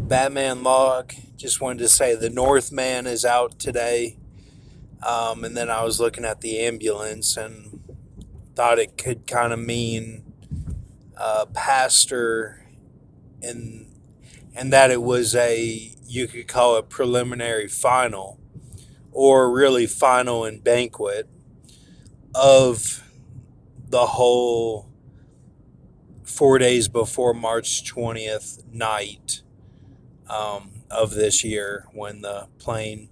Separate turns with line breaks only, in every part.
Batman log. Just wanted to say the Northman is out today. And then I was looking at the ambulance and thought it could kind of mean pastor, and that it was you could call it preliminary final, or really final and banquet of the whole 4 days before March 20th night of this year, when the plane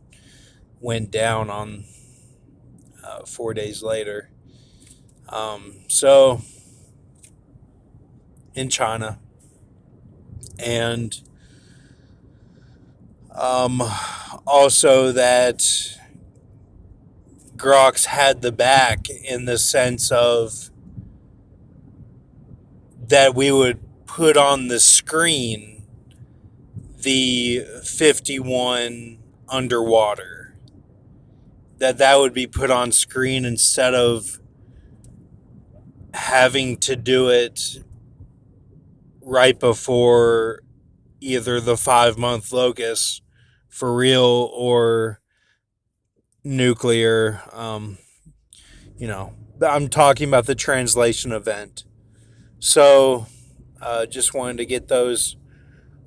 went down on 4 days later. So in China, and also that Grox had the back, in the sense of that we would put on the screen the 51 underwater, that would be put on screen instead of having to do it right before either the 5-month locust for real or nuclear. I'm talking about the translation event. So just wanted to get those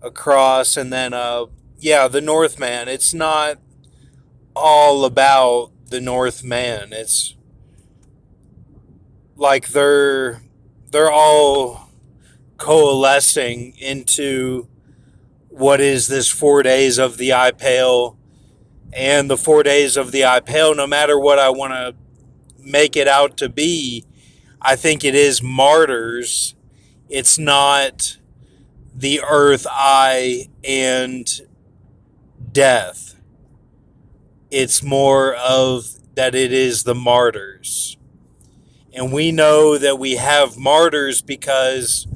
across. And then, the Northman. It's not all about the Northman. It's like they're all coalescing into what is this 4 days of the eye pale. And the 4 days of the eye pale, no matter what I want to make it out to be, I think it is martyrs. It's not the earth, eye, and death. It's more of that it is the martyrs. And we know that we have martyrs because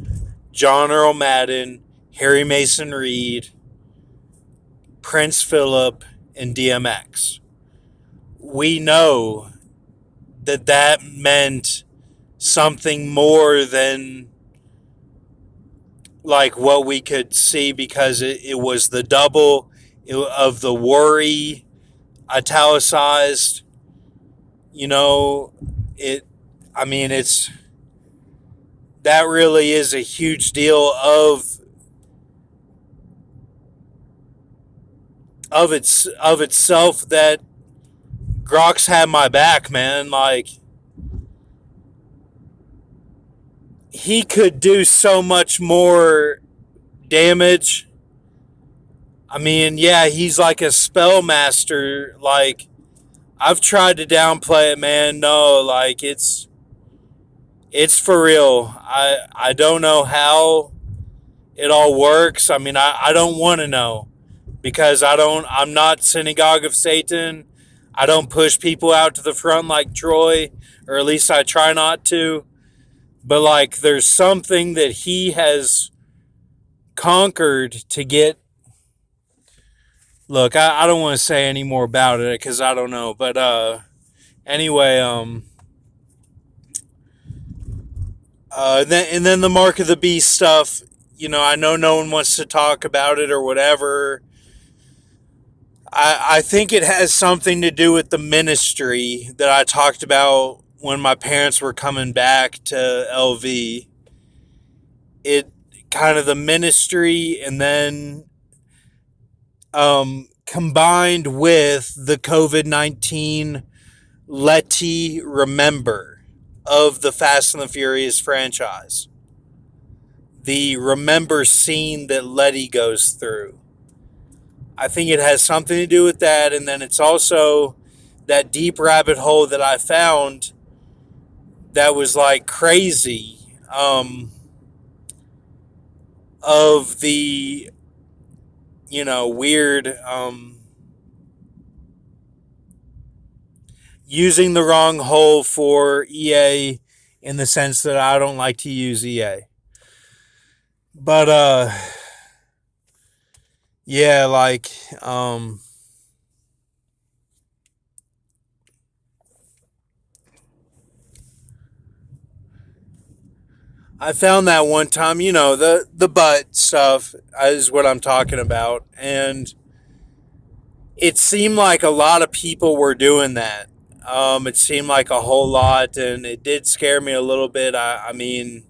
John Earl Madden, Harry Mason Reed, Prince Philip, and DMX. We know that meant something more than like what we could see, because it was the double of the worry, italicized. It. I mean, it's that really is a huge deal of itself, that Grox had my back, man. Like, he could do so much more damage. I mean, yeah, he's like a spell master. Like, I've tried to downplay it, man. No, like, it's for real. I don't know how it all works. I mean, I don't want to know, because I'm not synagogue of Satan. I don't push people out to the front like Troy, or at least I try not to. But like, there's something that he has conquered to get. Look, I don't want to say any more about it because I don't know. But anyway, then the Mark of the Beast stuff. I know no one wants to talk about it or whatever. I think it has something to do with the ministry that I talked about when my parents were coming back to LV. It kind of the ministry, and then combined with the COVID-19 Letty Remember of the Fast and the Furious franchise. The remember scene that Letty goes through. I think it has something to do with that, and then it's also that deep rabbit hole that I found that was like crazy, of the weird, using the wrong hole for EA, in the sense that I don't like to use EA. But yeah, like, I found that one time, the butt stuff is what I'm talking about. And it seemed like a lot of people were doing that. It seemed like a whole lot, and it did scare me a little bit. I mean,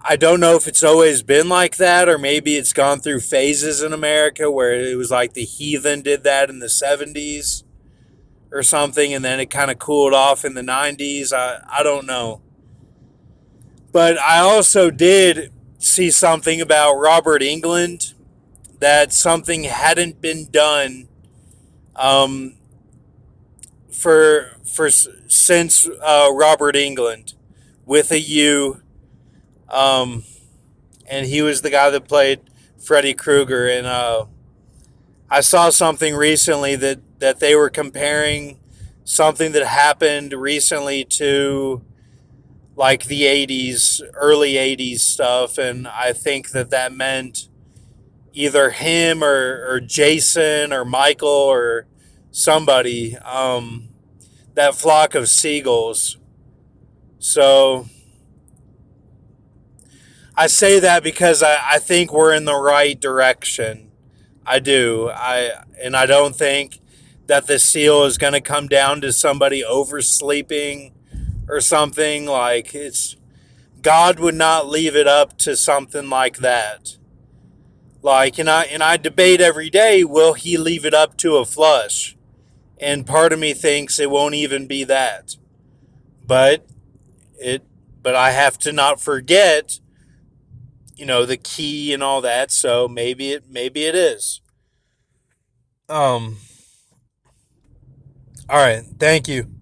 I don't know if it's always been like that, or maybe it's gone through phases in America where it was like the heathen did that in the 70s or something, and then it kind of cooled off in the 90s. I don't know. But I also did see something about Robert England, that something hadn't been done um, for since Robert England with a U, um, and he was the guy that played Freddy Krueger. And I saw something recently that they were comparing something that happened recently to like the 80s, early 80s stuff, and I think that meant either him or Jason or Michael or somebody, that flock of seagulls. So I say that because I think we're in the right direction. I do. I don't think that the seal is going to come down to somebody oversleeping or something. Like, it's God would not leave it up to something like that. Like, and I debate every day, will he leave it up to a flush? And part of me thinks it won't even be that. But it but I have to not forget, the key and all that, so maybe it is. Um all right, thank you.